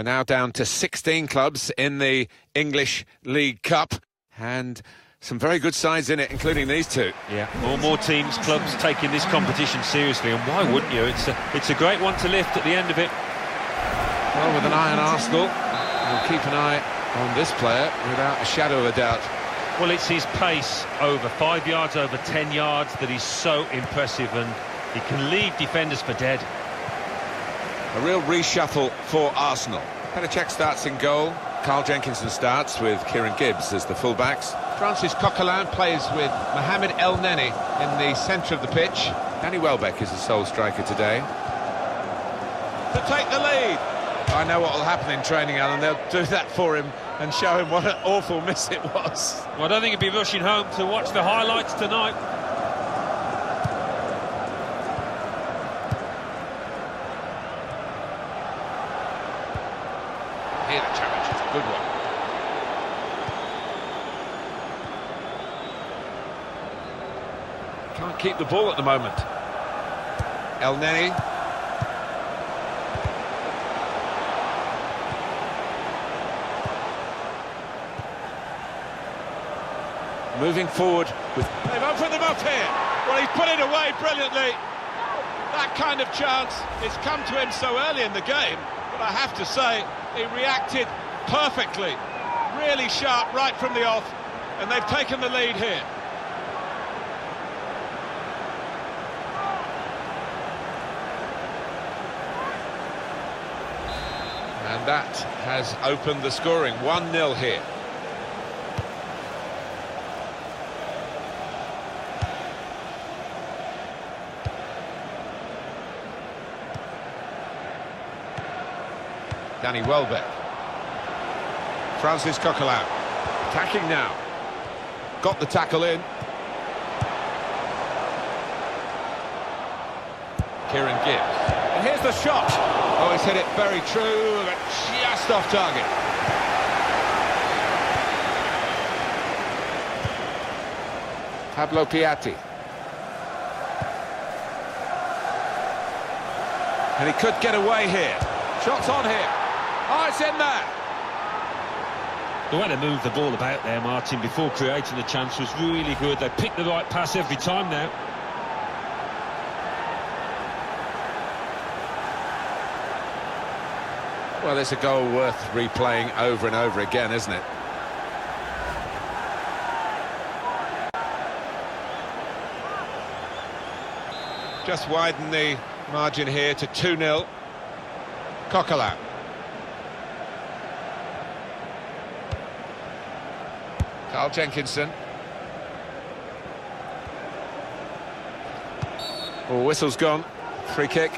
We're now down to 16 clubs in the English League Cup, and some very good sides in it, including these two. Yeah, more teams, clubs taking this competition seriously, and why wouldn't you? It's a great one to lift at the end of it. Well, with an eye on Arsenal, we'll keep an eye on this player without a shadow of a doubt. Well, it's his pace over 5 yards, over 10 yards that is so impressive, and he can leave defenders for dead. A real reshuffle for Arsenal. Petr starts in goal. Carl Jenkinson starts with Kieran Gibbs as the fullbacks. Francis Coquelin plays with Mohamed El Neni in the centre of the pitch. Danny Welbeck is the sole striker today. To take the lead. I know what will happen in training, Alan. They'll do that for him and show him what an awful miss it was. Well, I don't think he'd be rushing home to watch the highlights tonight. Here the challenge is a good one. Can't keep the ball at the moment. El Neni. Moving forward with... They've opened them up here. Well, he's put it away brilliantly. That kind of chance, it's come to him so early in the game, but I have to say, he reacted perfectly. Really sharp right from the off, and they've taken the lead here. And that has opened the scoring. 1-0 here. Danny Welbeck. Francis Coquelin. Attacking now. Got the tackle in. Kieran Gibbs. And here's the shot. Oh, he's hit it very true, but just off target. Pablo Piatti. And he could get away here. Shots on here. Oh, it's in there. The way they moved the ball about there, Martin, before creating the chance was really good. They picked the right pass every time now. Well, it's a goal worth replaying over and over again, isn't it? Just widen the margin here to 2-0. Coquelin. Carl Jenkinson. Oh, whistle's gone. Free kick.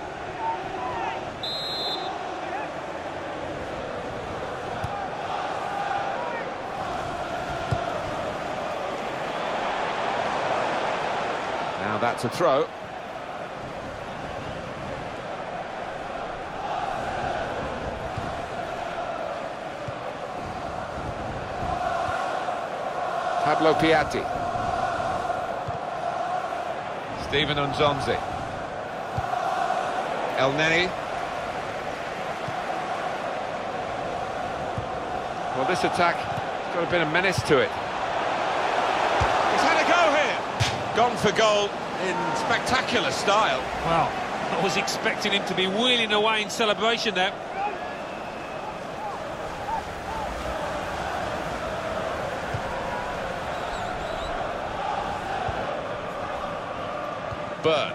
Now that's a throw. Pablo Piatti. Stephen Nzonzi. El Neni. Well, this attack has got a bit of menace to it. He's had a go here. Gone for goal in spectacular style. Well, I was expecting him to be wheeling away in celebration there. Burn.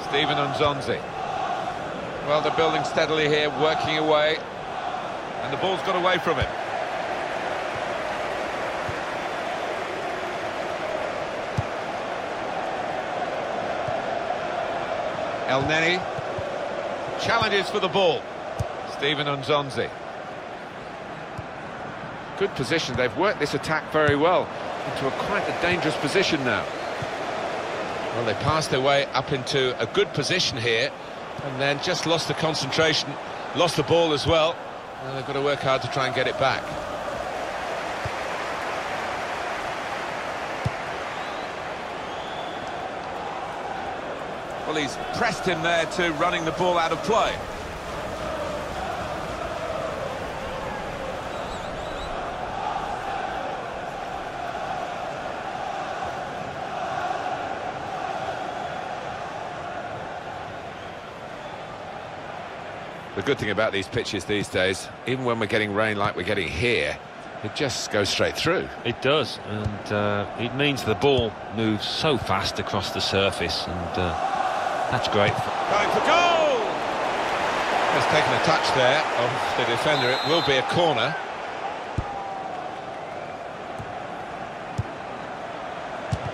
Stephen Nzonzi. Well, they're building steadily here, working away, and the ball's got away from him. El Neni. Challenges for the ball. Stephen Nzonzi. Good position. They've worked this attack very well into quite a dangerous position now. Well, they passed their way up into a good position here and then just lost the concentration, lost the ball as well, and they've got to work hard to try and get it back. Well, he's pressed him there to running the ball out of play. The good thing about these pitches these days, even when we're getting rain like we're getting here, it just goes straight through. It does, and it means the ball moves so fast across the surface, and that's great. Going for goal! Has taken a touch there of the defender. It will be a corner.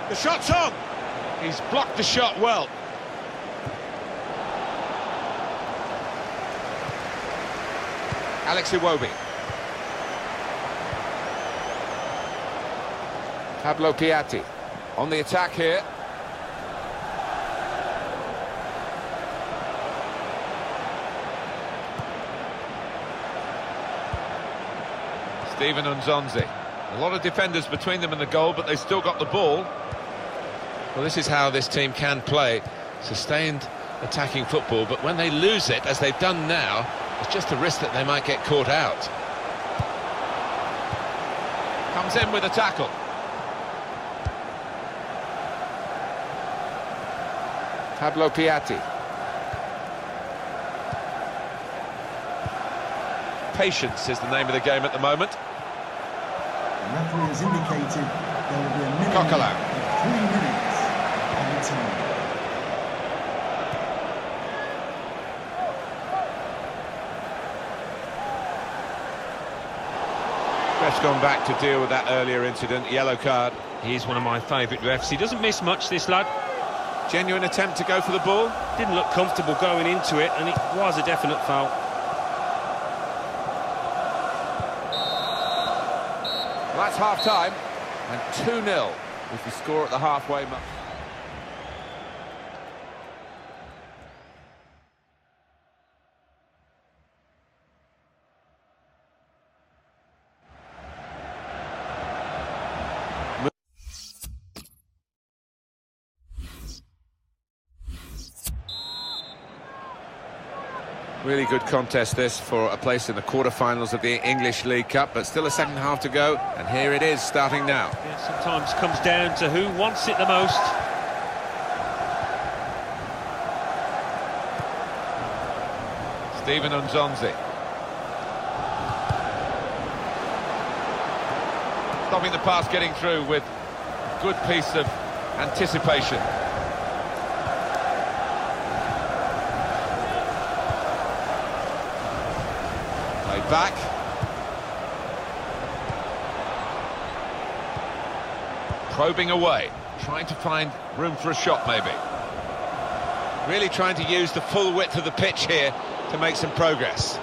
The shot's on! He's blocked the shot well. Alex Iwobi. Pablo Piatti on the attack here. Steven Nzonzi. A lot of defenders between them and the goal, but they've still got the ball. Well, this is how this team can play. Sustained attacking football, but when they lose it, as they've done now, it's just a risk that they might get caught out. Comes in with a tackle. Pablo Piatti. Patience is the name of the game at the moment. The referee has indicated there will be a minimum Coquelin. of 3 minutes added time. Ref's gone back to deal with that earlier incident, yellow card. He's one of my favourite refs. He doesn't miss much, this lad. Genuine attempt to go for the ball. Didn't look comfortable going into it, and it was a definite foul. Well, that's half-time, and 2-0 is the score at the halfway mark. Really good contest this for a place in the quarter-finals of the English League Cup, but still a second half to go, and here it is starting now. Yeah, sometimes comes down to who wants it the most. Steven Nzonzi. Stopping the pass getting through with a good piece of anticipation. Back. Probing away, trying to find room for a shot maybe. Really trying to use the full width of the pitch here to make some progress.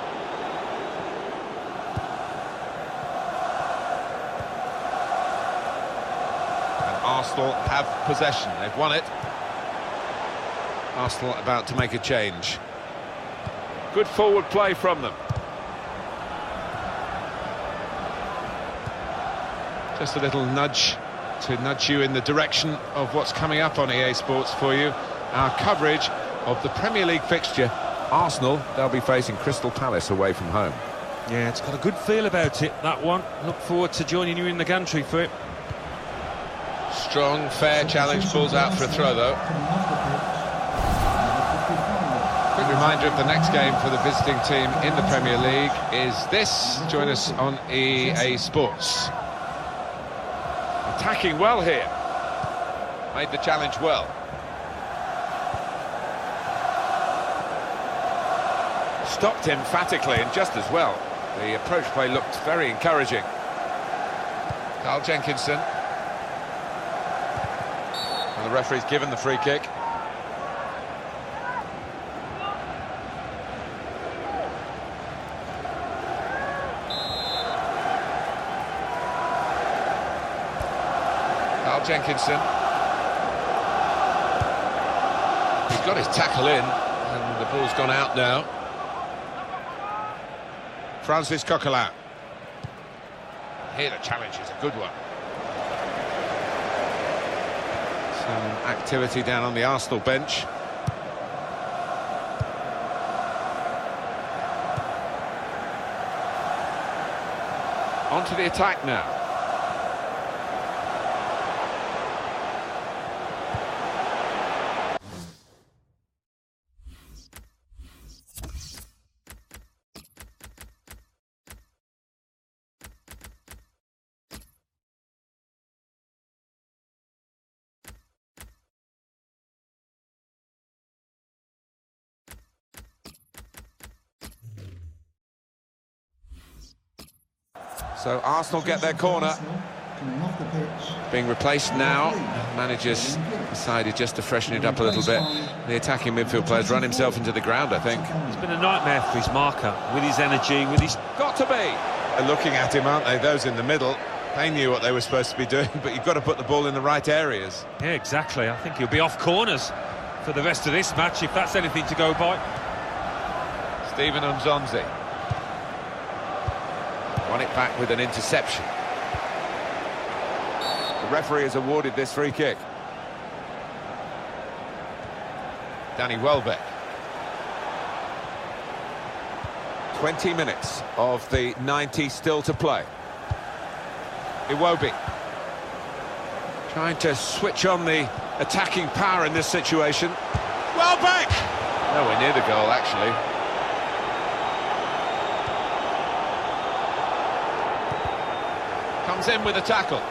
And Arsenal have possession, they've won it. Arsenal about to make a change. Good forward play from them. Just a little nudge to nudge you in the direction of what's coming up on EA Sports for you. Our coverage of the Premier League fixture. Arsenal, they'll be facing Crystal Palace away from home. Yeah, it's got a good feel about it, that one. Look forward to joining you in the gantry for it. Strong, fair challenge, falls out for a throw though. Quick reminder of the next game for the visiting team in the Premier League is this. Join us on EA Sports. Attacking well here. Made the challenge well. Stopped emphatically and just as well. The approach play looked very encouraging. Carl Jenkinson. And the referee's given the free kick. Jenkinson. He's got his tackle in, and the ball's gone out now. Francis Coquelin. Here the challenge is a good one. Some activity down on the Arsenal bench. onto the attack now. So Arsenal get their corner. Being replaced now. Managers decided just to freshen it up a little bit. The attacking midfield player's run himself into the ground, I think. It's been a nightmare for his marker, with his energy, with his... Got to be! They're looking at him, aren't they? Those in the middle. They knew what they were supposed to be doing, but you've got to put the ball in the right areas. Yeah, exactly. I think he'll be off corners for the rest of this match, if that's anything to go by. Stephen Umzonzi. Won it back with an interception. The referee has awarded this free kick. Danny Welbeck. 20 minutes of the 90 still to play. Iwobi. Trying to switch on the attacking power in this situation. Welbeck! Nowhere near the goal, actually. Comes in with a tackle.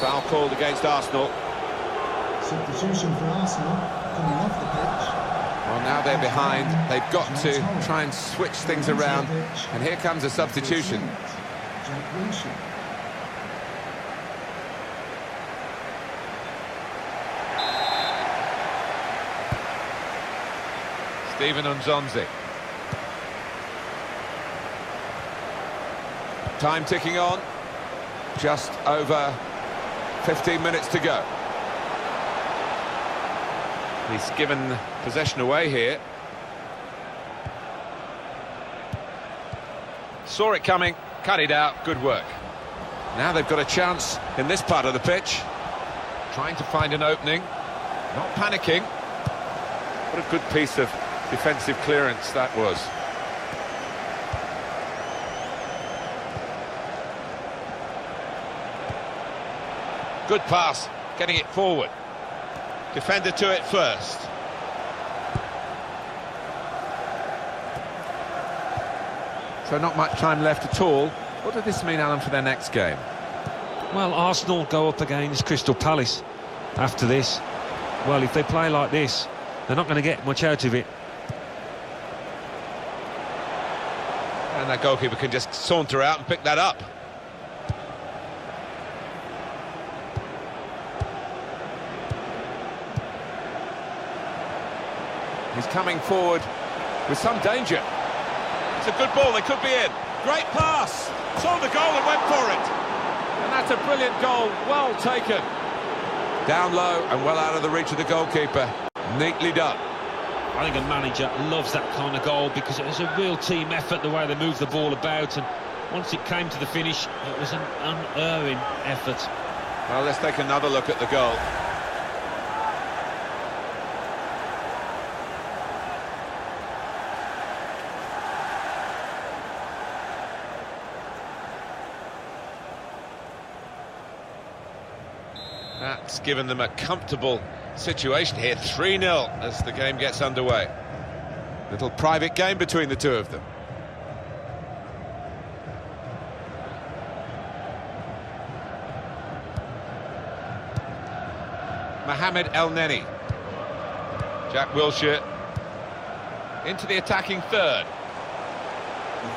Foul called against Arsenal. Substitution for Arsenal coming off the pitch. Well, now they're behind. They've got to try and switch things around. And here comes a substitution. Stephen Umzonzi. Time ticking on. Just over 15 minutes to go. He's given possession away here. Saw it coming, cut it out, good work. Now they've got a chance in this part of the pitch. Trying to find an opening, not panicking. What a good piece of defensive clearance that was. Good pass, getting it forward. Defender to it first. So not much time left at all. What does this mean, Alan, for their next game? Well, Arsenal go up against Crystal Palace after this. Well, if they play like this, they're not going to get much out of it. And that goalkeeper can just saunter out and pick that up. He's coming forward with some danger. It's a good ball, they could be in. Great pass, saw the goal and went for it. And that's a brilliant goal, well taken. Down low and well out of the reach of the goalkeeper. Neatly done. I think a manager loves that kind of goal because it was a real team effort, the way they moved the ball about, and once it came to the finish, it was an unerring effort. Well, let's take another look at the goal. That's given them a comfortable situation here, 3-0 as the game gets underway. Little private game between the two of them. Mohamed El-Neni. Jack Wilshere into the attacking third.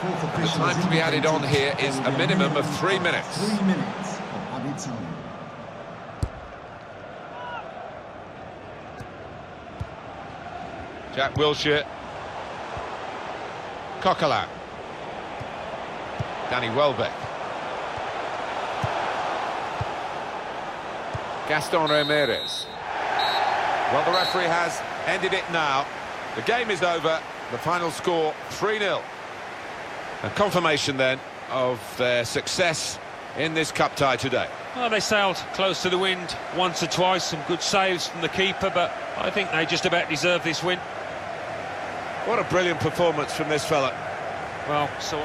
The time to be added on here is a minimum of 3 minutes. 3 minutes of added time. Jack Wilshere. Coquelin. Danny Welbeck. Gaston Ramirez. Well, the referee has ended it now. The game is over. The final score, 3-0. A confirmation then of their success in this cup tie today. Well, they sailed close to the wind once or twice, some good saves from the keeper, but I think they just about deserve this win. What a brilliant performance from this fella. Well, so...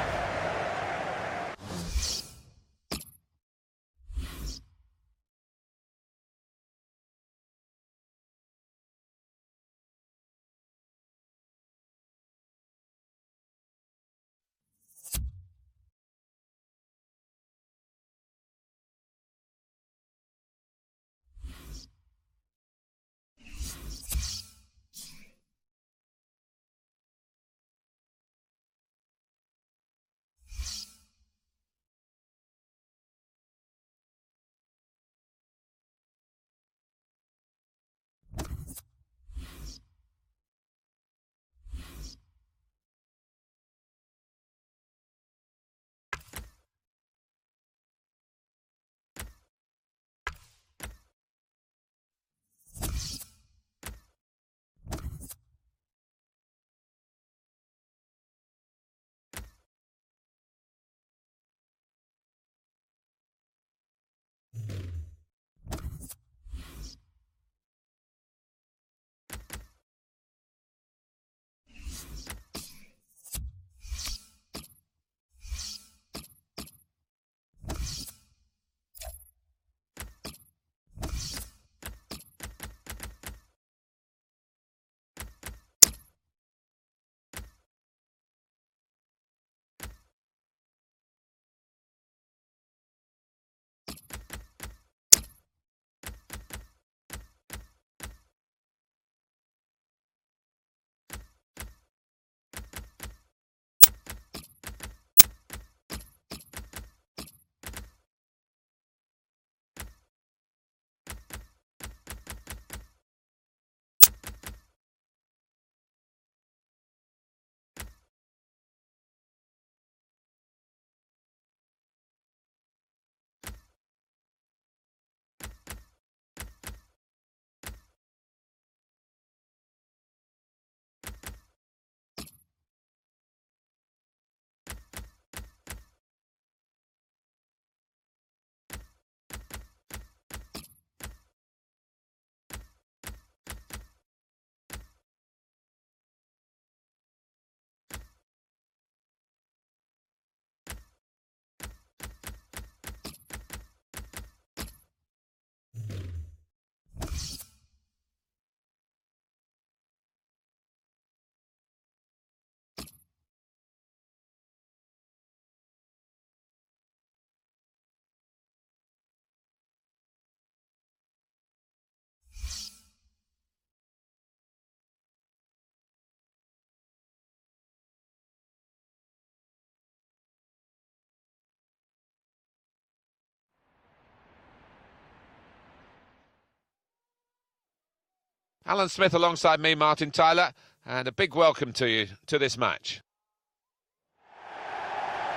Alan Smith alongside me, Martin Tyler, and a big welcome to you to this match.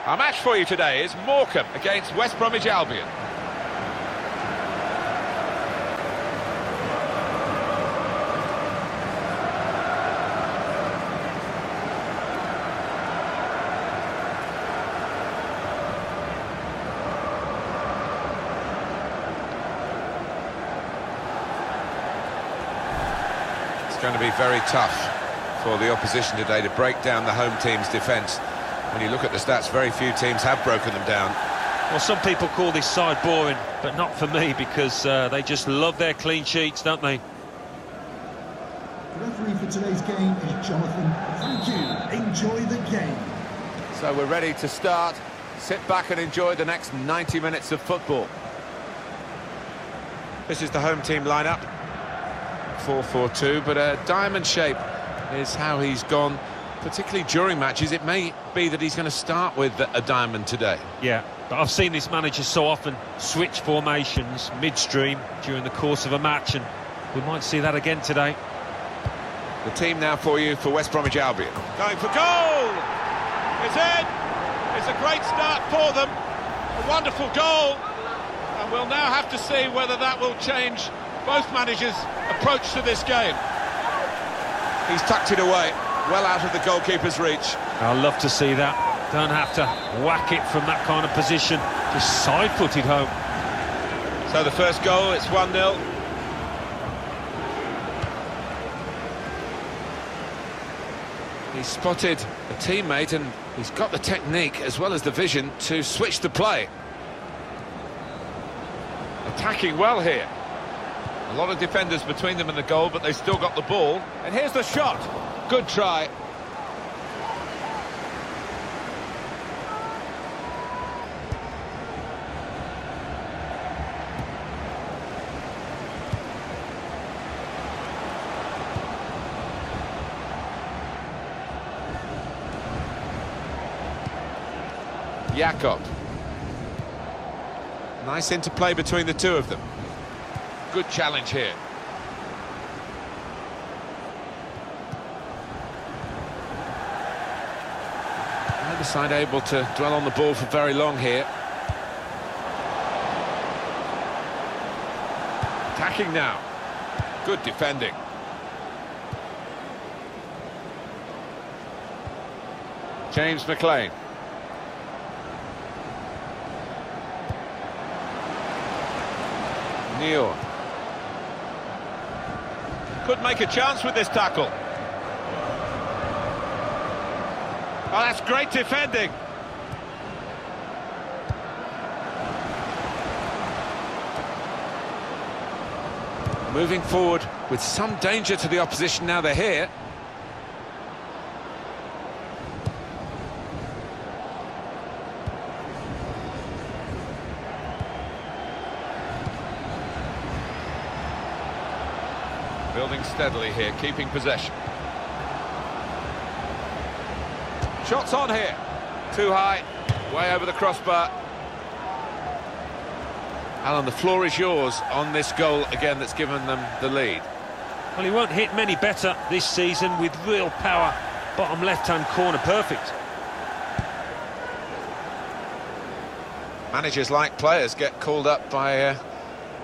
Our match for you today is Morecambe against West Bromwich Albion. It's going to be very tough for the opposition today to break down the home team's defence. When you look at the stats, very few teams have broken them down. Well, some people call this side boring, but not for me, because they just love their clean sheets, don't they? The referee for today's game is Jonathan. Thank you. Enjoy the game. So we're ready to start. Sit back and enjoy the next 90 minutes of football. This is the home team lineup. 4-4-2, but a diamond shape is how he's gone, particularly during matches. It may be that he's going to start with a diamond today. Yeah, but I've seen this manager so often switch formations midstream during the course of a match, and we might see that again today. The team now for you for West Bromwich Albion. Going for goal! It's in! It's a great start for them. A wonderful goal. And we'll now have to see whether that will change both managers' approach to this game. He's tucked it away, well out of the goalkeeper's reach. I'd love to see that. Don't have to whack it from that kind of position. Just side-footed home. So the first goal, it's 1-0. He's spotted a teammate and he's got the technique as well as the vision to switch the play. Attacking well here. A lot of defenders between them and the goal, but they still got the ball. And here's the shot. Good try. Jakob. Nice interplay between the two of them. Good challenge here. Neither side able to dwell on the ball for very long here. Attacking now. Good defending. James McLean. Neil. Could make a chance with this tackle. Oh, that's great defending. Moving forward with some danger to the opposition now they're here. Building steadily here, keeping possession. Shots on here. Too high, way over the crossbar. Alan, the floor is yours on this goal again that's given them the lead. Well, he won't hit many better this season with real power. Bottom left-hand corner, perfect. Managers, like players, get called up by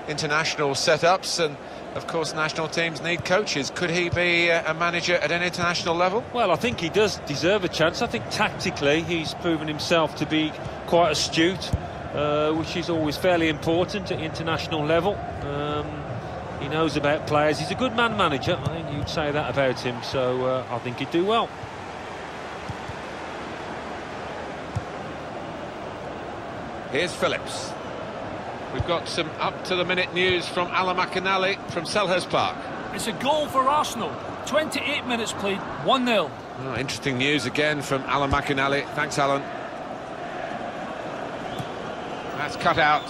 international setups, and of course national teams need coaches. Could he be a manager at an international level? Well, I think he does deserve a chance. I think tactically he's proven himself to be quite astute, which is always fairly important at international level. He knows about players. He's a good man-manager. I think you'd say that about him, so I think he'd do well. Here's Phillips. We've got some up-to-the-minute news from Alan McInally from Selhurst Park. It's a goal for Arsenal. 28 minutes played, 1-0. Oh, interesting news again from Alan McInally. Thanks, Alan. That's cut out.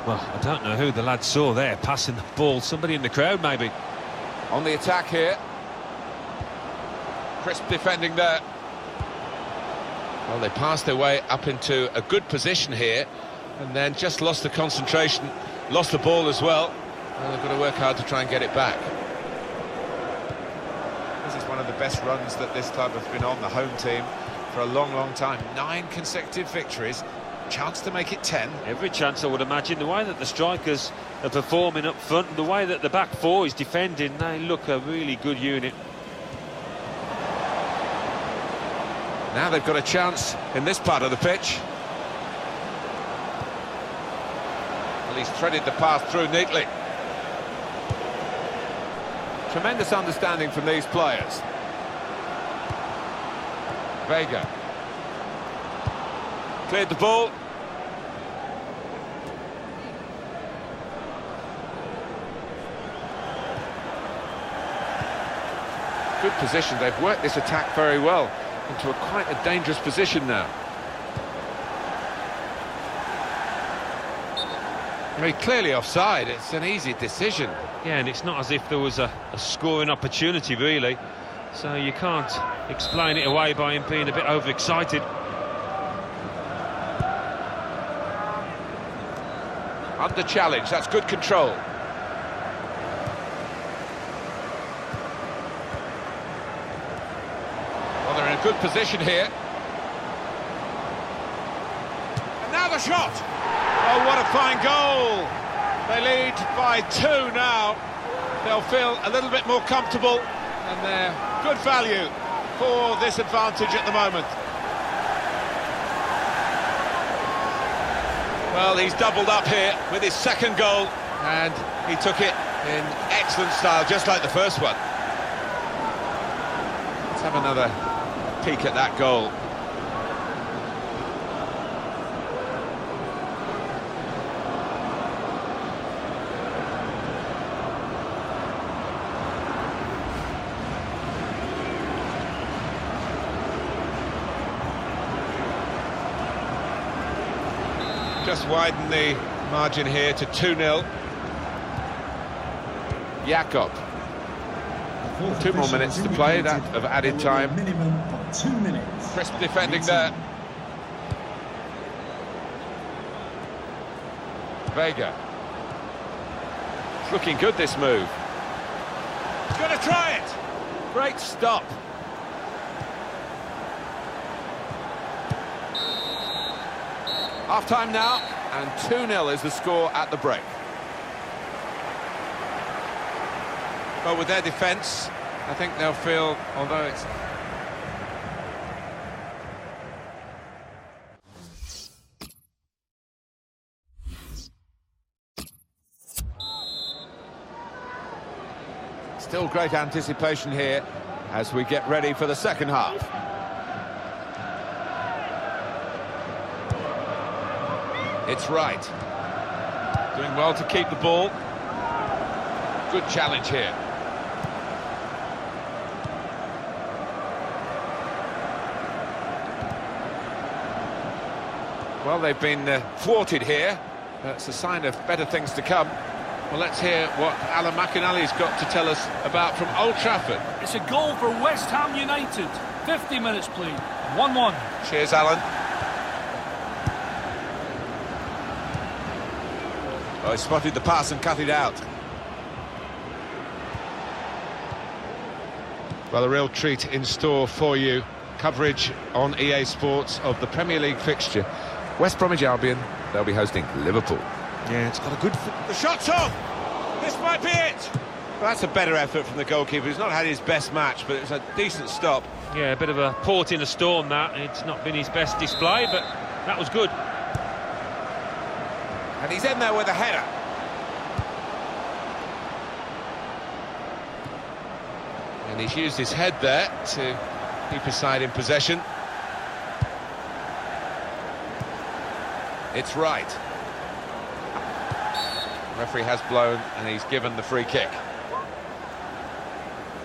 Well, I don't know who the lad saw there, passing the ball. Somebody in the crowd, maybe. On the attack here. Crisp defending there. Well, they passed their way up into a good position here and then just lost the concentration Lost the ball as well. Well, they've got to work hard to try and get it back. This is one of the best runs that this club has been on, the home team, for a long, long time. 9 consecutive victories, chance to make it 10. Every chance, I would imagine. The way that the strikers are performing up front, the way that the back four is defending, they look a really good unit. Now they've got a chance in this part of the pitch. Well, he's threaded the path through neatly. Tremendous understanding from these players. Vega. Cleared the ball. Good position. They've worked this attack very well into quite a dangerous position now. Very clearly offside. It's an easy decision. Yeah, and it's not as if there was a scoring opportunity, really. So you can't explain it away by him being a bit overexcited. Under challenge, that's good control. Well, they're in a good position here. And now the shot! Oh, what a fine goal! They lead by 2 now. They'll feel a little bit more comfortable, and they're good value for this advantage at the moment. Well, he's doubled up here with his second goal, and he took it in excellent style, just like the first one. Let's have another peek at that goal. Just widen the margin here to 2-0. Jakob. 2 more minutes to play, that of added time. Minimum of 2 minutes. Crisp defending there. Vega. It's looking good, this move. He's going to try it! Great stop. Half-time now, and 2-0 is the score at the break. Well, with their defence, I think they'll feel, although it's... Still great anticipation here as we get ready for the second half. It's right. Doing well to keep the ball. Good challenge here. Well, they've been thwarted here. That's a sign of better things to come. Well, let's hear what Alan McInally's got to tell us about from Old Trafford. It's a goal for West Ham United. 50 minutes played. 1-1. Cheers, Alan. Oh, he spotted the pass and cut it out. Well, a real treat in store for you. Coverage on EA Sports of the Premier League fixture. West Bromwich Albion, they'll be hosting Liverpool. Yeah, it's got a good... The shot's off! This might be it! Well, that's a better effort from the goalkeeper. He's not had his best match, but it was a decent stop. Yeah, a bit of a port in a storm, that. It's not been his best display, but that was good. And he's in there with a header. And he's used his head there to keep his side in possession. It's right. Referee has blown and he's given the free kick.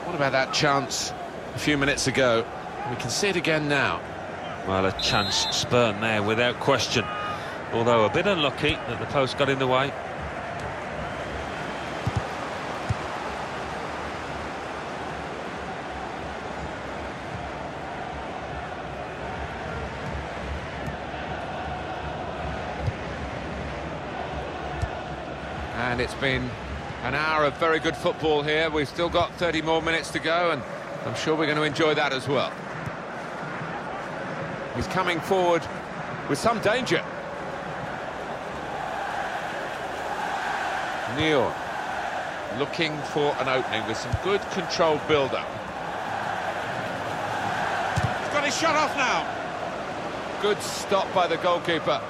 What about that chance a few minutes ago? We can see it again now. Well, a chance spurned there without question. Although a bit unlucky that the post got in the way. And it's been an hour of very good football here. We've still got 30 more minutes to go, and I'm sure we're going to enjoy that as well. He's coming forward with some danger. Neil looking for an opening with some good controlled build-up. He's got his shot off now. Good stop by the goalkeeper.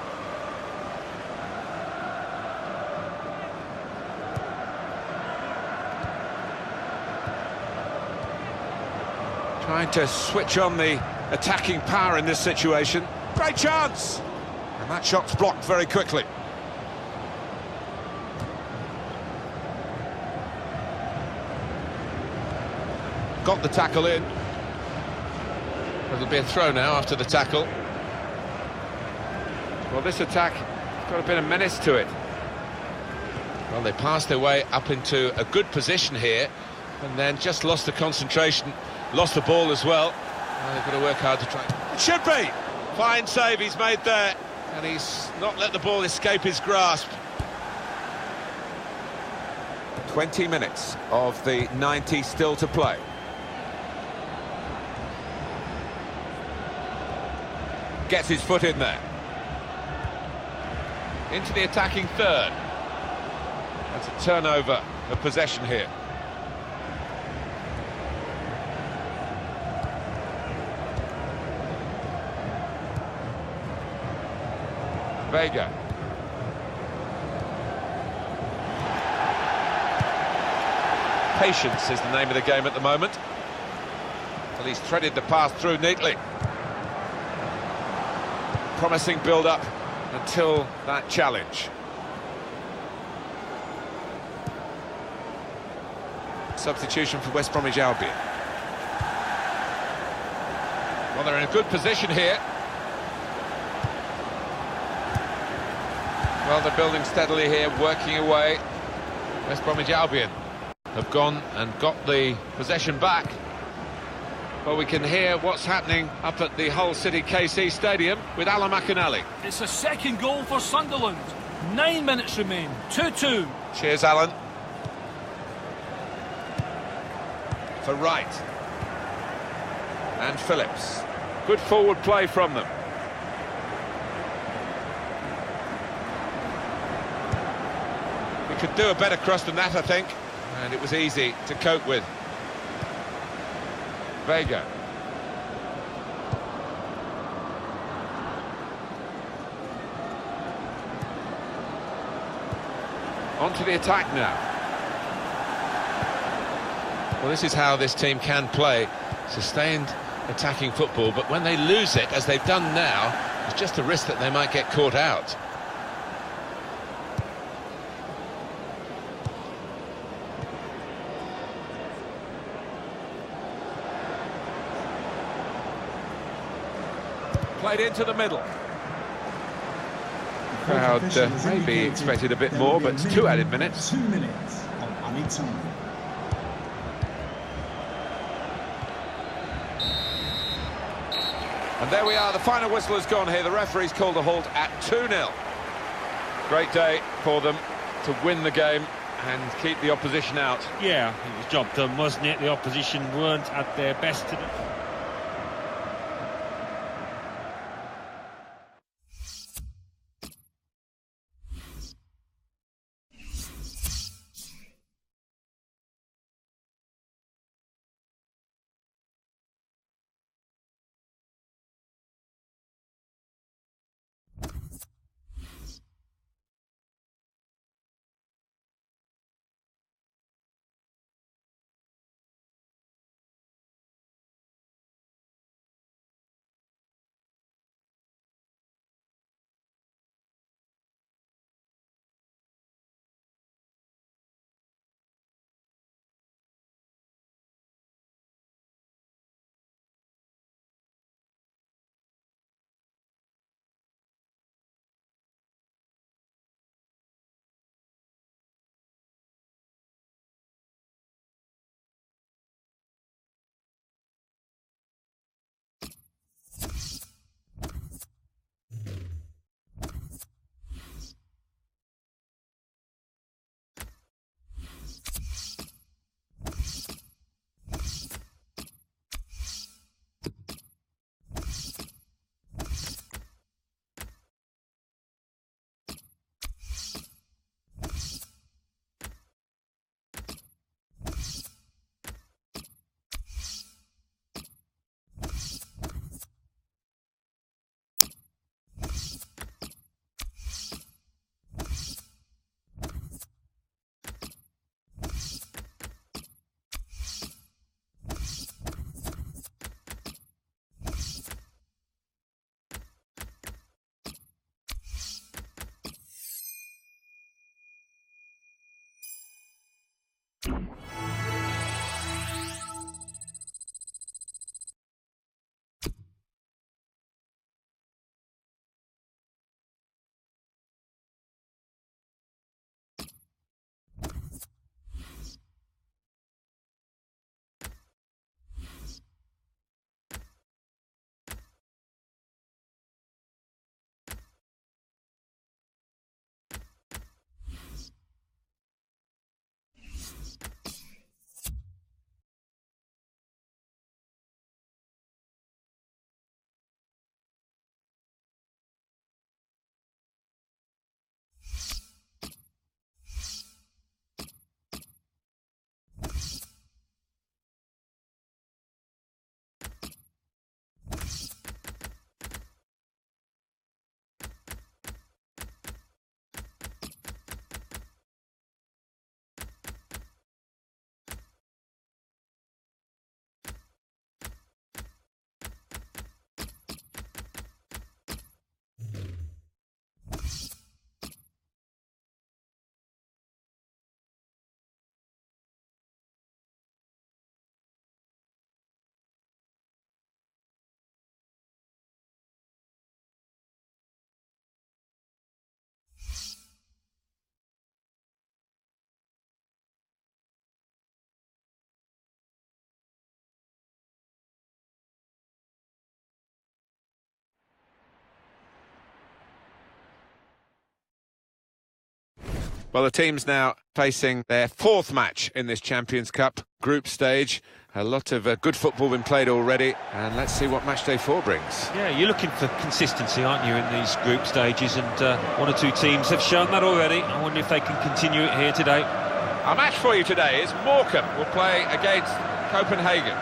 Trying to switch on the attacking power in this situation. Great chance! And that shot's blocked very quickly. Got the tackle in. It'll be a throw now after the tackle. Well, this attack has got a bit of menace to it. Well, they passed their way up into a good position here, and then just lost the concentration, lost the ball as well. Well, they've got to work hard to try. It should be. Fine save he's made there. And he's not let the ball escape his grasp. 20 minutes of the 90 still to play. Gets his foot in there. Into the attacking third. That's a turnover of possession here. Vega. Patience is the name of the game at the moment. Well, he's threaded the pass through neatly. Promising build-up until that challenge. Substitution for West Bromwich Albion. Well, they're in a good position here. Well, they're building steadily here, working away. West Bromwich Albion have gone and got the possession back. Well, we can hear what's happening up at the Hull City KC Stadium with Alan McInally. It's a second goal for Sunderland. 9 minutes remain. 2-2. Cheers, Alan. For Wright. And Phillips. Good forward play from them. We could do a better cross than that, I think. And it was easy to cope with. Vega. On to the attack now. Well, this is how this team can play. Sustained attacking football, but when they lose it, as they've done now, there's just a risk that they might get caught out. Played into the middle. Crowd maybe expected a bit more, but 2 added minutes. 2 minutes of added time. And there we are, the final whistle has gone here. The referee's called a halt at 2-0. Great day for them to win the game and keep the opposition out. Yeah, it was job done, wasn't it? The opposition weren't at their best today. Well, the team's now facing their fourth match in this Champions Cup group stage. A lot of good football been played already, and let's see what match day 4 brings. Yeah, you're looking for consistency, aren't you, in these group stages, and one or two teams have shown that already. I wonder if they can continue it here today. Our match for you today is Morecambe will play against Copenhagen.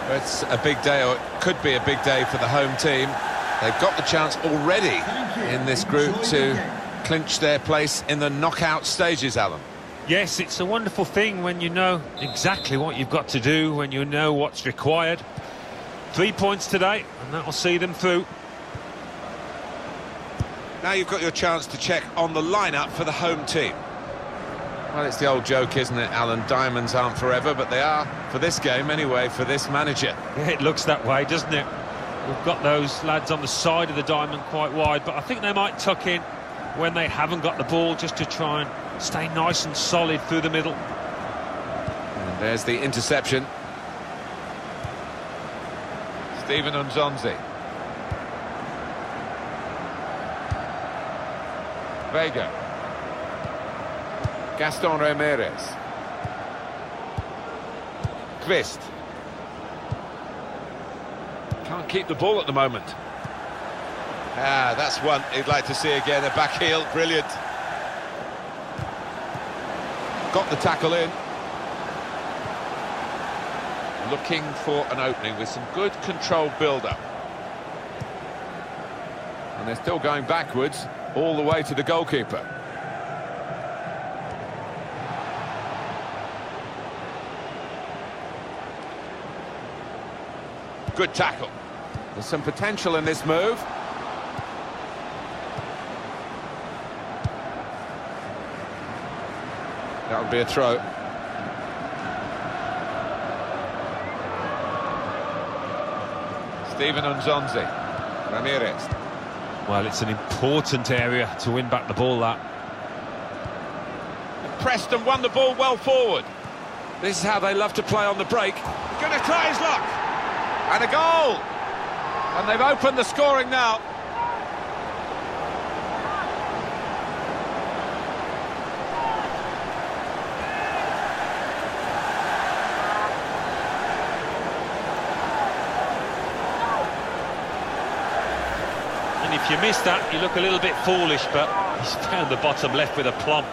It's a big day, or it could be a big day for the home team. They've got the chance already in this group to clinch their place in the knockout stages, Alan. Yes, it's a wonderful thing when you know exactly what you've got to do, when you know what's required. 3 points today, and that will see them through. Now you've got your chance to check on the lineup for the home team. Well, it's the old joke, isn't it, Alan? Diamonds aren't forever, but they are for this game anyway, for this manager. Yeah, it looks that way, doesn't it? We've got those lads on the side of the diamond quite wide, but I think they might tuck in when they haven't got the ball, just to try and stay nice and solid through the middle. And there's the interception. Stephen Unzonzi. Vega. Gaston Ramirez. Kvist. Can't keep the ball at the moment. Ah, that's one he'd like to see again, a back heel, brilliant. Got the tackle in. Looking for an opening with some good controlled build-up. And they're still going backwards all the way to the goalkeeper. Good tackle. There's some potential in this move. That would be a throw. Stephen Unzonzi. Ramirez. Well, it's an important area to win back the ball, that. Pressed and won the ball well forward. This is how they love to play on the break. Going to try his luck. And a goal! And they've opened the scoring now. And if you miss that, you look a little bit foolish, but he's found the bottom left with a plumb.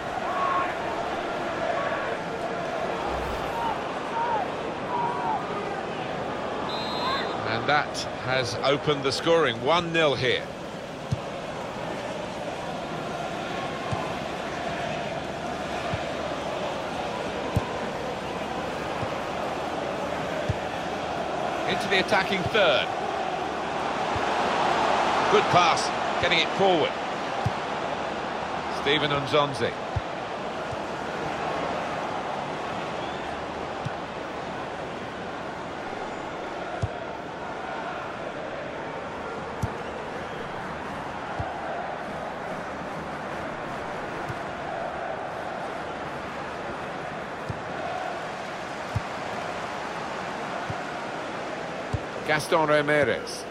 And that has opened the scoring. 1-0 here. Into the attacking third. Good pass, getting it forward. Steven Nzonzi. Gaston Ramirez.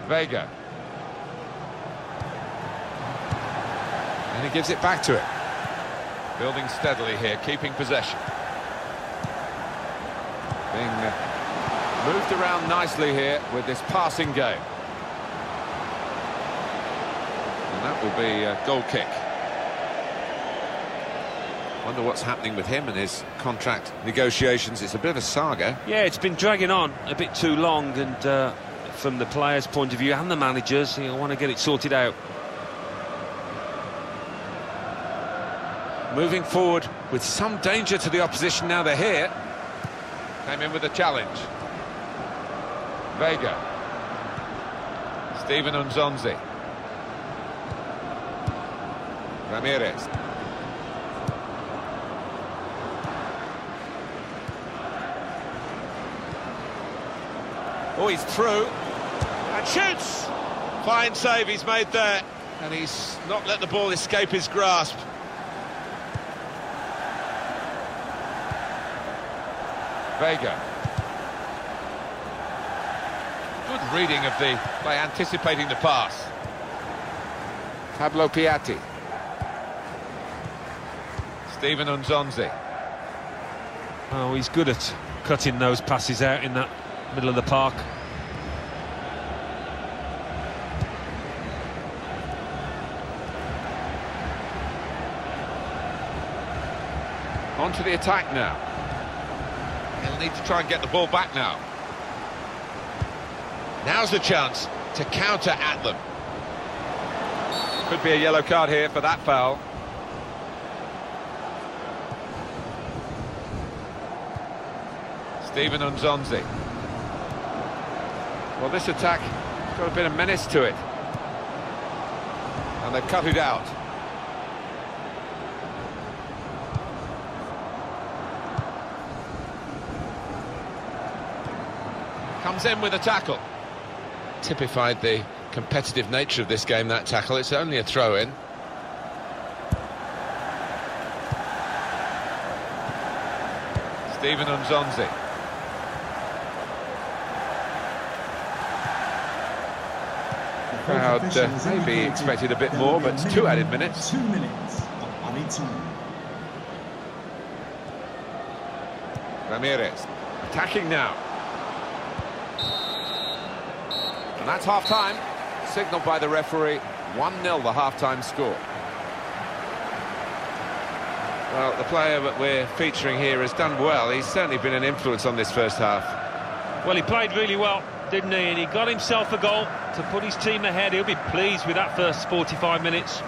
Vega. And he gives it back to it. Building steadily here, keeping possession. Being moved around nicely here with this passing game. And that will be a goal kick. Wonder what's happening with him and his contract negotiations. It's a bit of a saga. Yeah, it's been dragging on a bit too long, and from the players' point of view and the managers, he'll want to get it sorted out. Moving forward with some danger to the opposition now they're here. Came in with a challenge. Vega. Steven Nzonzi. Ramirez. Oh, he's through. And shoots! Fine save he's made there. And he's not let the ball escape his grasp. Vega. Good reading of the play, anticipating the pass. Pablo Piatti. Steven Nzonzi. Oh, he's good at cutting those passes out in that middle of the park. On to the attack now. He'll need to try and get the ball back now. Now's the chance to counter at them. Could be a yellow card here for that foul. Steven Nzonzi. Well, this attack has got a bit of menace to it. And they've cut it out. Comes in with a tackle. Typified the competitive nature of this game, that tackle. It's only a throw-in. Steven Nzonzi. Crowd maybe expected a bit more, but 2 added minutes. 2 minutes of added time. Ramirez attacking now. And that's half-time, signalled by the referee. 1-0 the half-time score. Well, the player that we're featuring here has done well. He's certainly been an influence on this first half. Well, he played really well, didn't he? And he got himself a goal to put his team ahead. He'll be pleased with that first 45 minutes.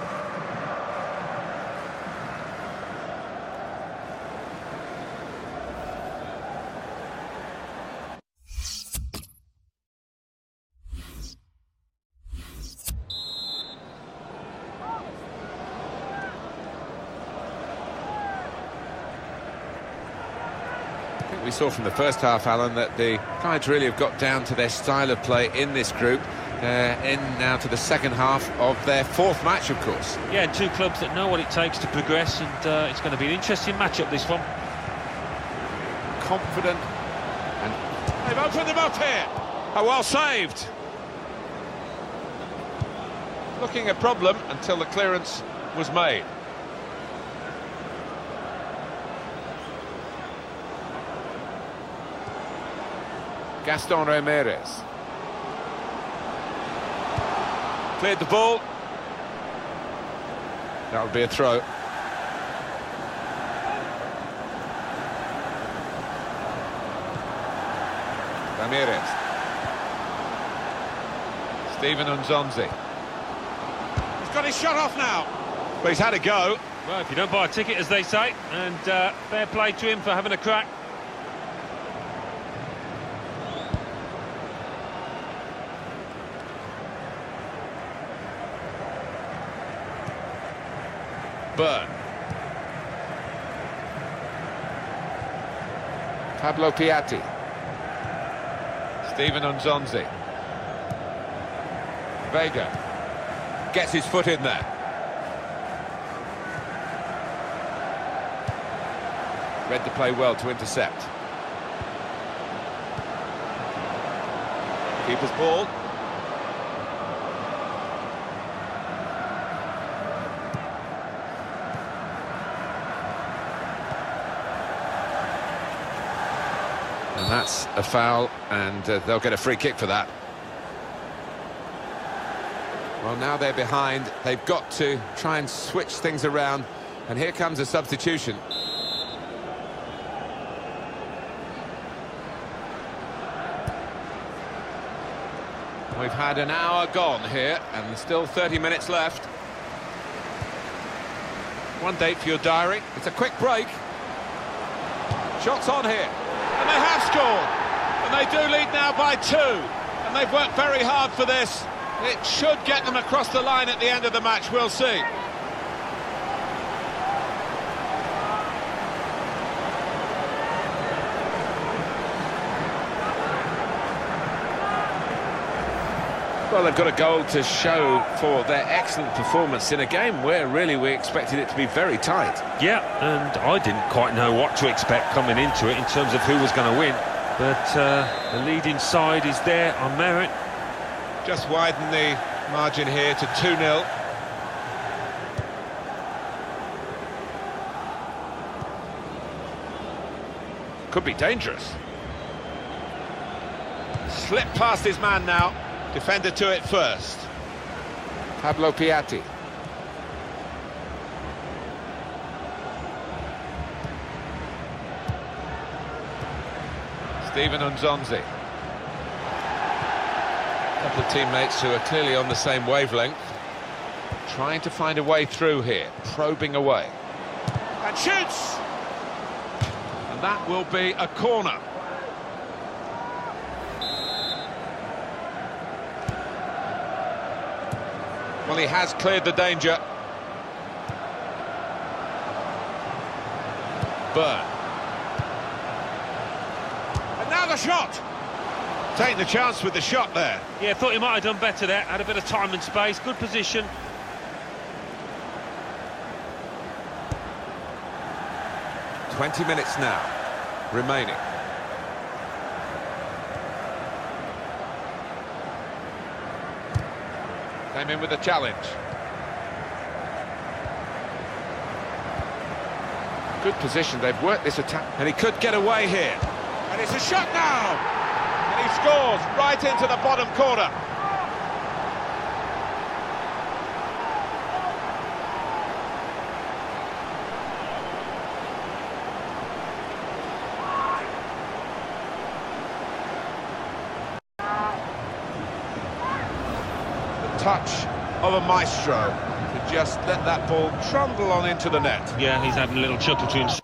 We saw from the first half, Alan, that the Guides really have got down to their style of play in this group. In now to the second half of their 4th match, of course. Yeah, 2 clubs that know what it takes to progress, and it's going to be an interesting matchup, this one. Confident, and They've opened them up here. Oh, well saved. looking a problem until the clearance was made. Gaston Ramirez. Cleared the ball. That would be a throw. Ramirez. Steven Nzonzi. He's got his shot off now. But he's had a go. Well, if you don't buy a ticket, as they say, and fair play to him for having a crack. Burn. Pablo Piatti. Stephen Nzonzi. Vega. Gets his foot in there. Read the play well to intercept. Keeper's ball. And that's a foul, and they'll get a free kick for that. Well, now they're behind. They've got to try and switch things around. And here comes a substitution. We've had an hour gone here, and there's still 30 minutes left. One date for your diary. It's a quick break. Shots on here. And they have scored. And they do lead now by 2. And they've worked very hard for this. It should get them across the line at the end of the match. We'll see. Well, they've got a goal to show for their excellent performance in a game where really we expected it to be very tight. Yeah, and I didn't quite know what to expect coming into it in terms of who was going to win. But the leading side is there on merit. Just widen the margin here to 2-0. Could be dangerous. Slipped past his man now. Defender to it first. Pablo Piatti. Stephen Nzonzi. A couple of teammates who are clearly on the same wavelength. Trying to find a way through here. Probing away. And shoots! And that will be a corner. Well, he has cleared the danger. Burn. And now the shot! Taking the chance with the shot there. Yeah, thought he might have done better there. Had a bit of time and space. Good position. "20 minutes now remaining. Came in with a challenge. Good position, they've worked this attack. And he could get away here. And it's a shot now! And he scores right into the bottom corner. Touch of a maestro to just let that ball trundle on into the net. Yeah, he's having a little chuckle to himself.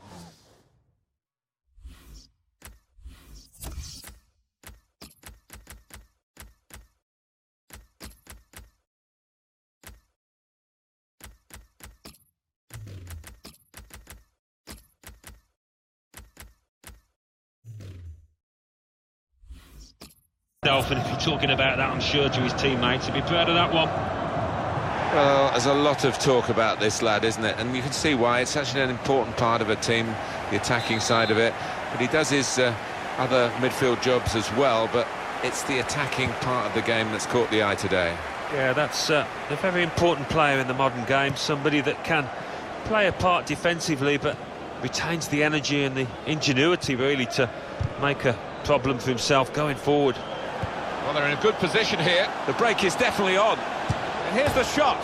And if you're talking about that, I'm sure to his teammates, he'd be proud of that one. Well, there's a lot of talk about this lad, isn't it? And you can see why. It's such an important part of a team, the attacking side of it. But he does his other midfield jobs as well, but it's the attacking part of the game that's caught the eye today. Yeah, that's a very important player in the modern game, somebody that can play a part defensively but retains the energy and the ingenuity really to make a problem for himself going forward. Well, they're in a good position here. The break is definitely on. And here's the shot.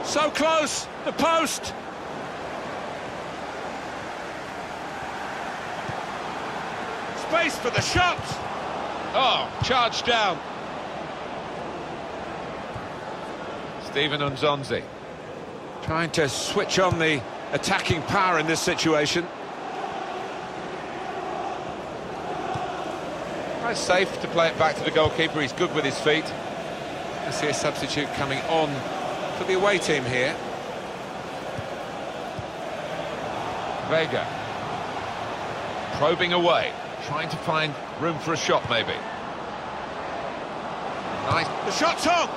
So close, the post. Space for the shot. Oh, charged down. Stephen Nzonzi Trying to switch on the attacking power in this situation. Quite safe to play it back to the goalkeeper. He's good with his feet. I see a substitute coming on for the away team here. Vega. Probing away. Trying to find room for a shot, maybe. Nice. The shot's on!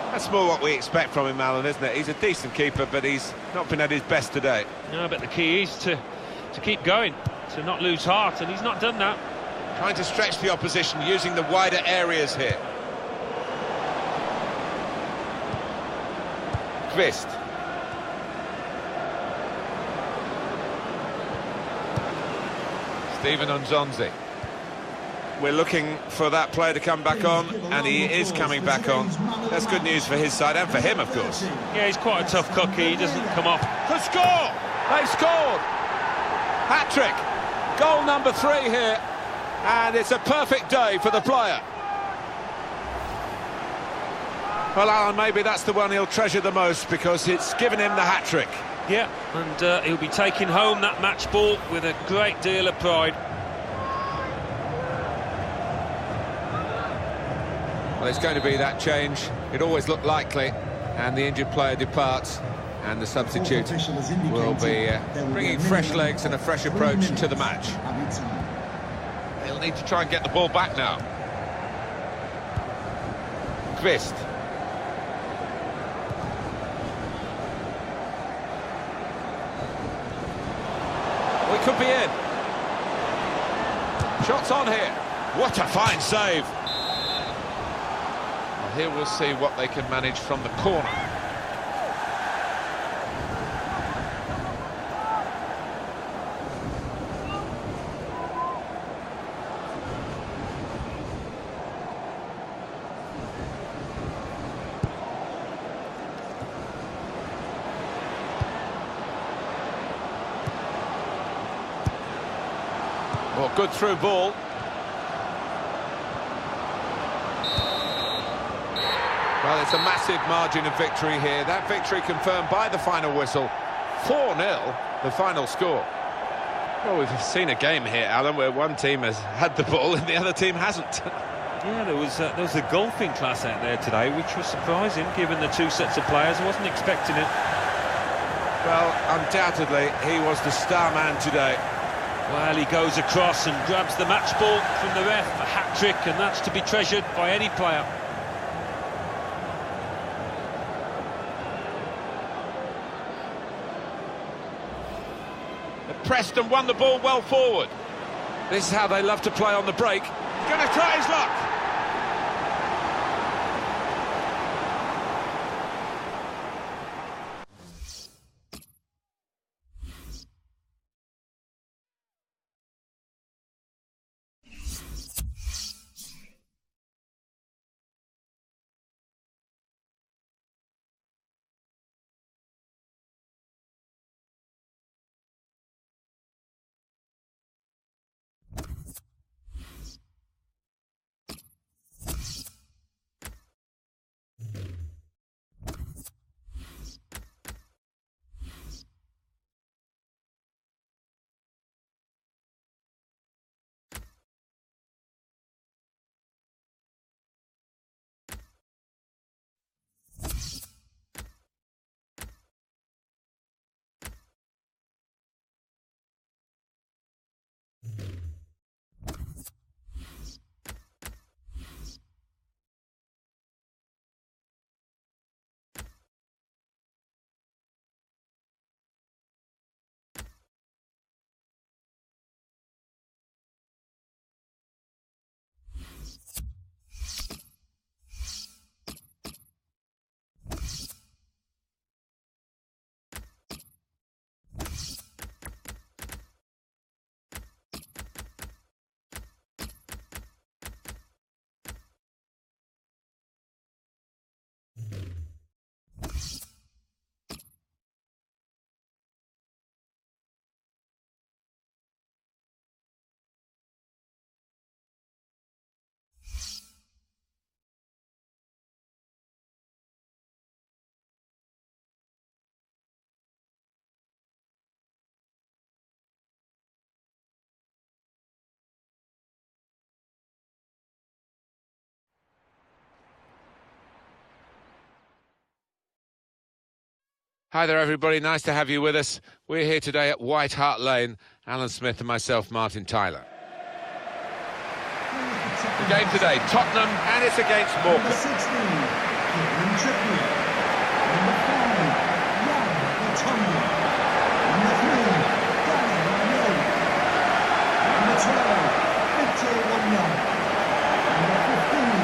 That's more what we expect from him, Alan, isn't it? He's a decent keeper, but he's not been at his best today. No, but the key is to keep going, to not lose heart, and he's not done that. Trying to stretch the opposition, using the wider areas here. Kvist. Steven Nzonzi. We're looking for that player to come back on, and he is coming back on. That's good news for his side, and for him, of course. Yeah, he's quite a tough cookie, he doesn't come off. To score! They scored! Hat-trick! Goal number 3 here, and it's a perfect day for the player. Well, Alan, maybe that's the one he'll treasure the most, because it's given him the hat-trick. Yeah, and he'll be taking home that match ball with a great deal of pride. Well, it's going to be that change. It always looked likely, and the injured player departs, and the substitute will be bringing fresh legs and a fresh approach to the match. He'll need to try and get the ball back now. Kvist. We could be in. Shots on here. What a fine save. Well, here we'll see what they can manage from the corner. Well, good through ball. Well, it's a massive margin of victory here. That victory confirmed by the final whistle. 4-0, the final score. Well, we've seen a game here, Alan, where one team has had the ball and the other team hasn't. Yeah, there was a golfing class out there today, which was surprising, given the two sets of players. I wasn't expecting it. Well, undoubtedly, he was the star man today. Well, he goes across and grabs the match ball from the ref, a hat-trick, and that's to be treasured by any player. Pressed and won the ball well forward. This is how they love to play on the break. Going to try his luck. Hi there, everybody. Nice to have you with us. We're here today at White Hart Lane. Alan Smith and myself, Martin Tyler. The game today, Tottenham, and it's against Morecambe. Number 16, Kieran Trippier. Number 5, Jan Vertonghen. Number 3, Danny Rose. Number 12, Victor Wanyama. Number 15,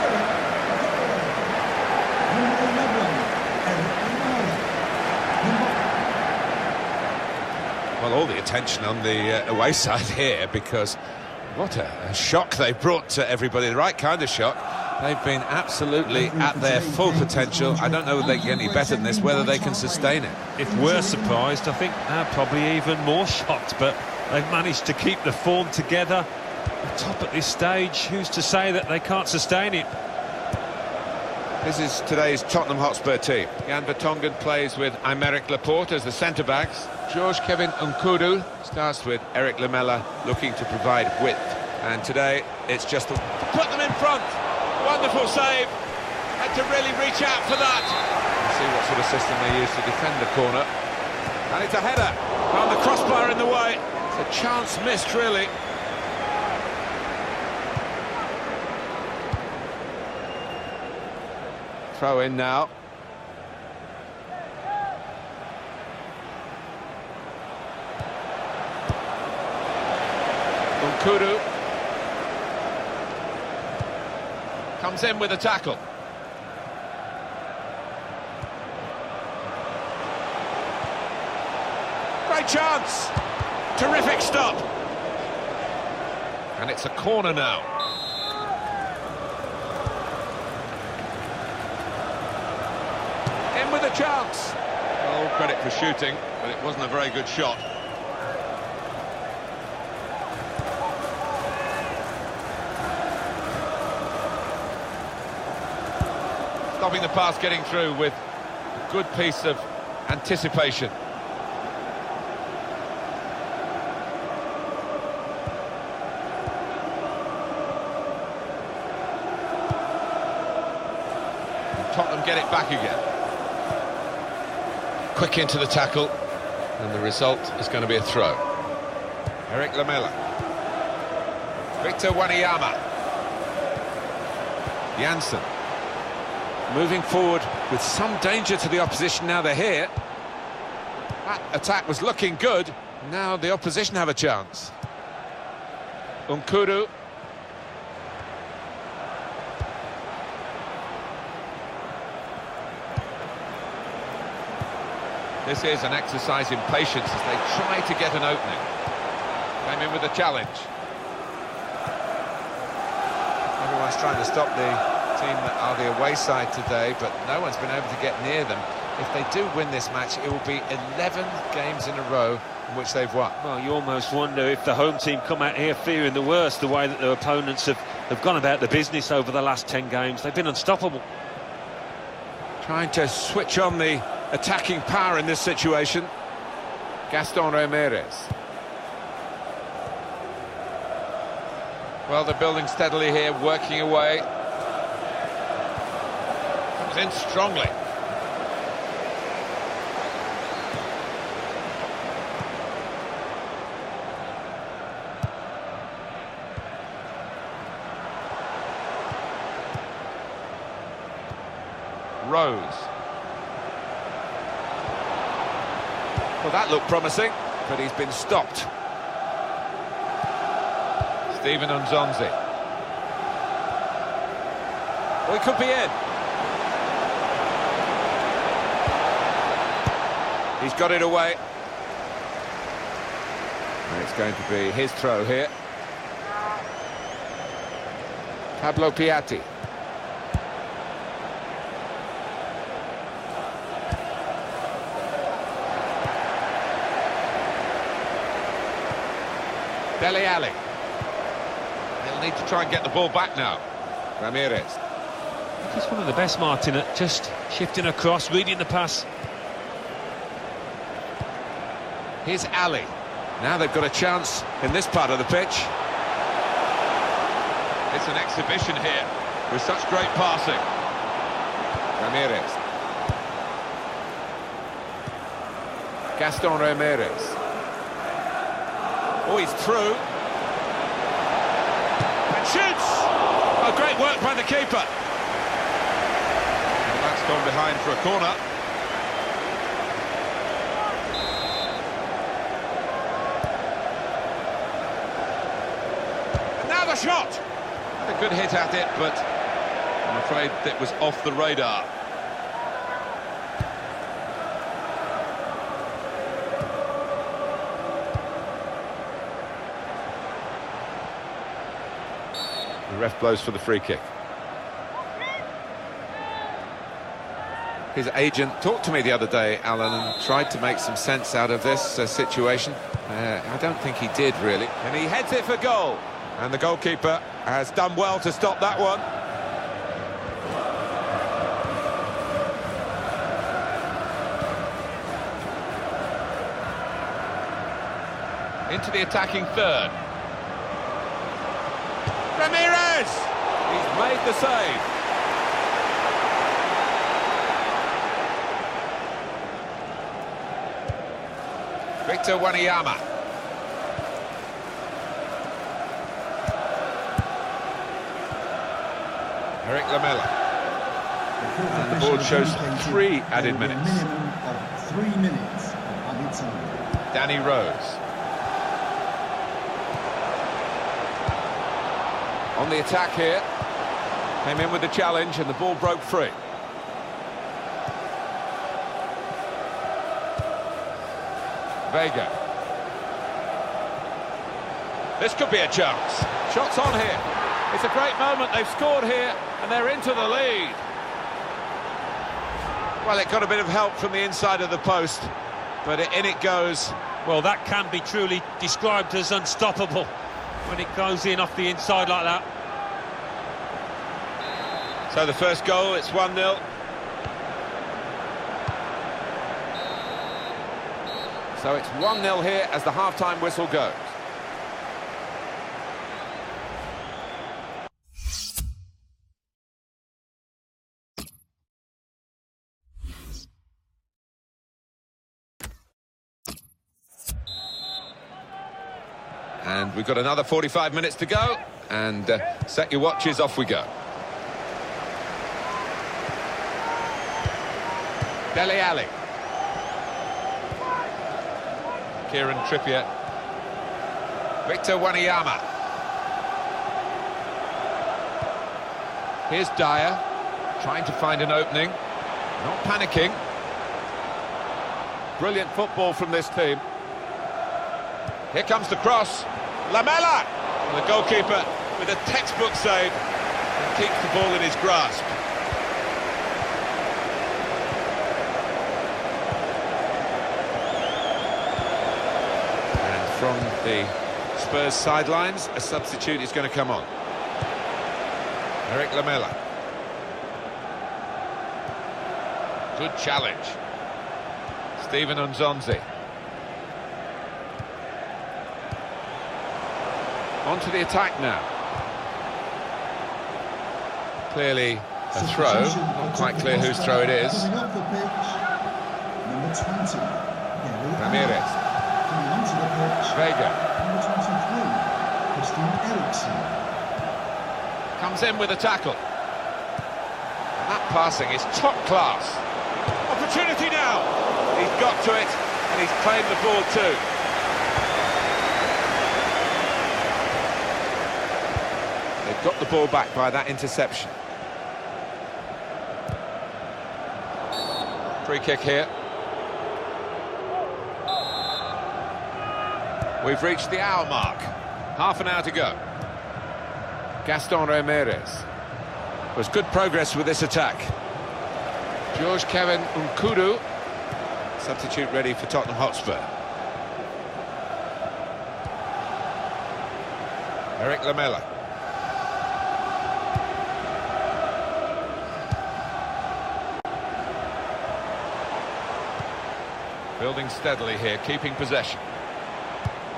Eric Carrera. Number 11, Eric Lamela. Well, all the attention on the away side here, because what a shock they brought to everybody, the right kind of shock. They've been absolutely at their full potential. I don't know whether they can get any better than this, whether they can sustain it. If we're surprised, I think they're probably even more shocked, but they've managed to keep the form together. The top at this stage, who's to say that they can't sustain it? This is today's Tottenham Hotspur team. Jan Vertonghen plays with Aymeric Laporte as the centre-backs. George Kevin Nkudu starts with Eric Lamela looking to provide width. And today, it's just to Put them in front. Wonderful save. Had to really reach out for that. see what sort of system they use to defend the corner. And it's a header. Found the crossbar in the way. It's a chance missed, really. Throw in now. Nkudu Comes in with a tackle. Great chance. Terrific stop. and it's a corner now. In with a chance. All credit for shooting, but it wasn't a very good shot. Stopping the pass getting through with a good piece of anticipation. Tottenham get it back again. Quick into the tackle, and the result is going to be a throw. Eric Lamela. Victor Wanyama. Janssen. Moving forward with some danger to the opposition now they're here. That attack was looking good. Now the opposition have a chance. Nkudu. This is an exercise in patience as they try to get an opening. Came in with a challenge. Everyone's trying to stop the team that are the away side today, but no one's been able to get near them. If they do win this match, it will be 11 games in a row in which they've won. Well, you almost wonder if the home team come out here fearing the worst, the way that their opponents have gone about the business over the last 10 games. They've been unstoppable. Trying to switch on the attacking power in this situation. Gaston Ramirez. Well, they're building steadily here, working away. Comes in strongly. Rose. Well, that looked promising, but he's been stopped. Stephen Nzonzi. Well, he could be in. He's got it away. And it's going to be his throw here. Pablo Piatti. Dele Alli. They'll need to try and get the ball back now. Ramirez. He's one of the best, Martin, at just shifting across, reading the pass. Here's Ali. Now they've got a chance in this part of the pitch. It's an exhibition here with such great passing. Ramirez. Gaston Ramirez. Oh, he's through. And shoots! Oh, great work by the keeper. And that's gone behind for a corner. And now the shot! A good hit at it, but I'm afraid it was off the radar. The ref blows for the free kick. His agent talked to me the other day, Alan, and tried to make some sense out of this situation. I don't think he did, really. And he heads it for goal. And the goalkeeper has done well to stop that one. Into the attacking third. Ramirez! He's made the save. Victor Wanyama. Eric Lamela. And the board shows 3 added minutes. Minimum of 3 minutes of added time. Danny Rose. On the attack here. Came in with the challenge and the ball broke free. Vega. This could be a chance. Shots on here. It's a great moment. They've scored here and they're into the lead. Well, it got a bit of help from the inside of the post, but in it goes. Well, that can be truly described as unstoppable when it goes in off the inside like that. So the first goal, it's 1-0. So it's 1-0 here as the half-time whistle goes. And we've got another 45 minutes to go, and set your watches, off we go. Dele Alli. Kieran Trippier. Victor Wanyama. Here's Dyer, trying to find an opening. Not panicking. Brilliant football from this team. Here comes the cross. Lamela! And the goalkeeper with a textbook save and keeps the ball in his grasp. And from the Spurs sidelines, a substitute is going to come on. Eric Lamela. Good challenge. Steven Nzonzi. On to the attack now. Clearly a throw, not quite clear whose throw it is. Coming off the pitch, number 20, Ramirez. Coming onto the pitch, Vega. number 23, Christian Eriksen. Comes in with a tackle. And that passing is top class. Opportunity now. He's got to it and he's claimed the ball too. They've got the ball back by that interception. Free kick here. We've reached the hour mark. Half an hour to go. Gaston Ramirez. Was good progress with this attack. George Kevin Nkudu, substitute ready for Tottenham Hotspur. Eric Lamela. Building steadily here, keeping possession.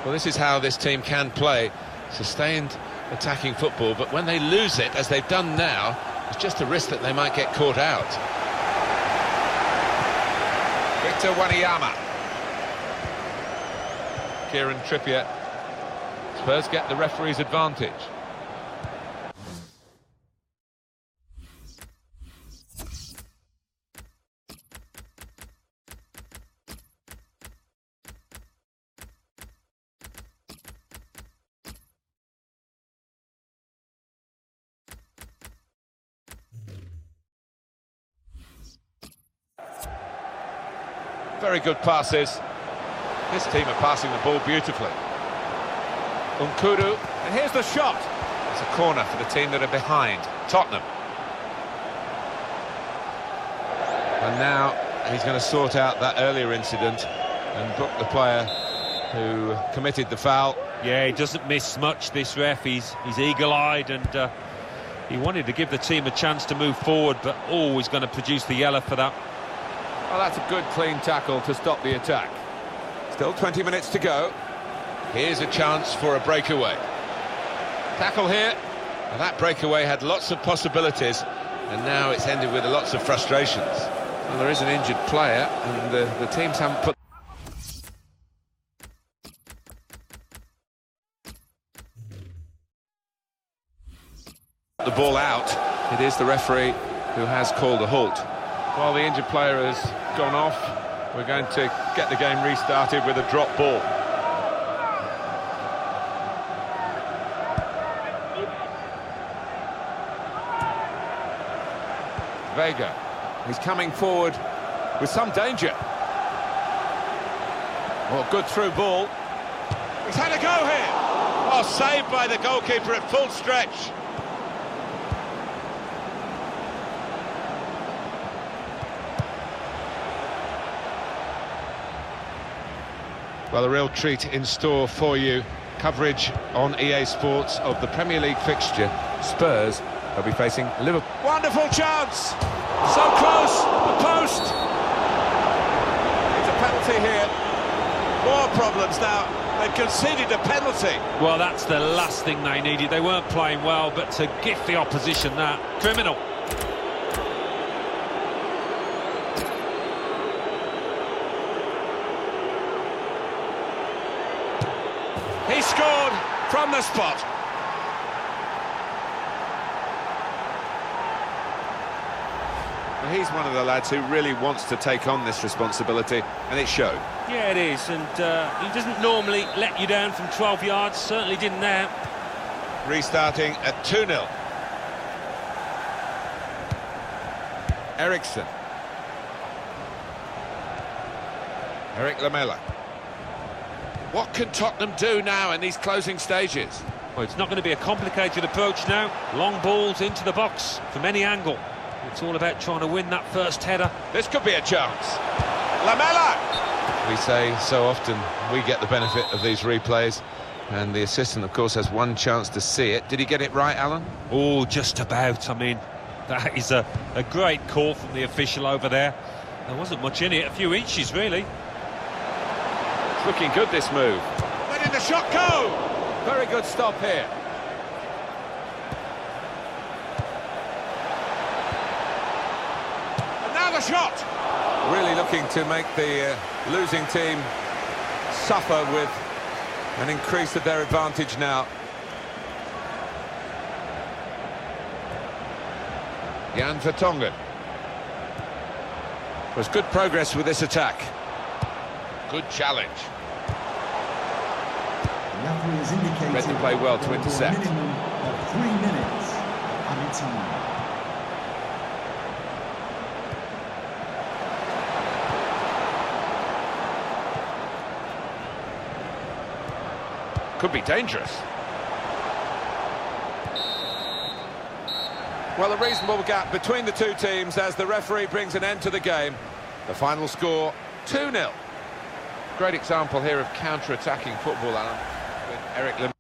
Well, this is how this team can play. Sustained attacking football, but when they lose it, as they've done now, it's just a risk that they might get caught out. Victor Wanyama. Kieran Trippier. Spurs get the referee's advantage. Very good passes. This team are passing the ball beautifully. Nkudu, and here's the shot. It's a corner for the team that are behind, Tottenham. And now he's going to sort out that earlier incident and book the player who committed the foul. Yeah, he doesn't miss much, this ref. He's eagle-eyed, and he wanted to give the team a chance to move forward, but always going to produce the yellow for that. Well, that's a good, clean tackle to stop the attack. Still 20 minutes to go. Here's a chance for a breakaway. Tackle here. Well, that breakaway had lots of possibilities, and now it's ended with lots of frustrations. Well, there is an injured player, and the teams haven't put the ball out. It is the referee who has called a halt. While the injured player has gone off, we're going to get the game restarted with a drop ball. Vega, he's coming forward with some danger. Well, good through ball. He's had a go here. Oh, saved by the goalkeeper at full stretch. Well, a real treat in store for you. Coverage on EA Sports of the Premier League fixture. Spurs will be facing Liverpool. Wonderful chance! So close, the post! It's a penalty here. More problems now. They've conceded a penalty. Well, that's the last thing they needed. They weren't playing well, but to gift the opposition that, criminal. He scored from the spot. He's one of the lads who really wants to take on this responsibility, and it showed. Yeah, it is, and he doesn't normally let you down from 12 yards, certainly didn't now. Restarting at 2-0. Eriksson. Eric Lamela. What can Tottenham do now in these closing stages? Well, it's not going to be a complicated approach now. Long balls into the box from any angle. It's all about trying to win that first header. This could be a chance. Lamela! We say so often we get the benefit of these replays, and the assistant, of course, has one chance to see it. Did he get it right, Alan? Oh, just about. I mean, that is a great call from the official over there. There wasn't much in it, a few inches, really. It's looking good, this move. Where did the shot go? Very good stop here. The shot! Really looking to make the losing team suffer with an increase of their advantage now. Jan Vertonghen. There's good progress with this attack. Good challenge. The referee has indicated Read the play well to intercept. A minimum of 3 minutes added time. Could be dangerous. Well, a reasonable gap between the two teams as the referee brings an end to the game. The final score, 2-0. Great example here of counter-attacking football, Alan, with Eric Lamela.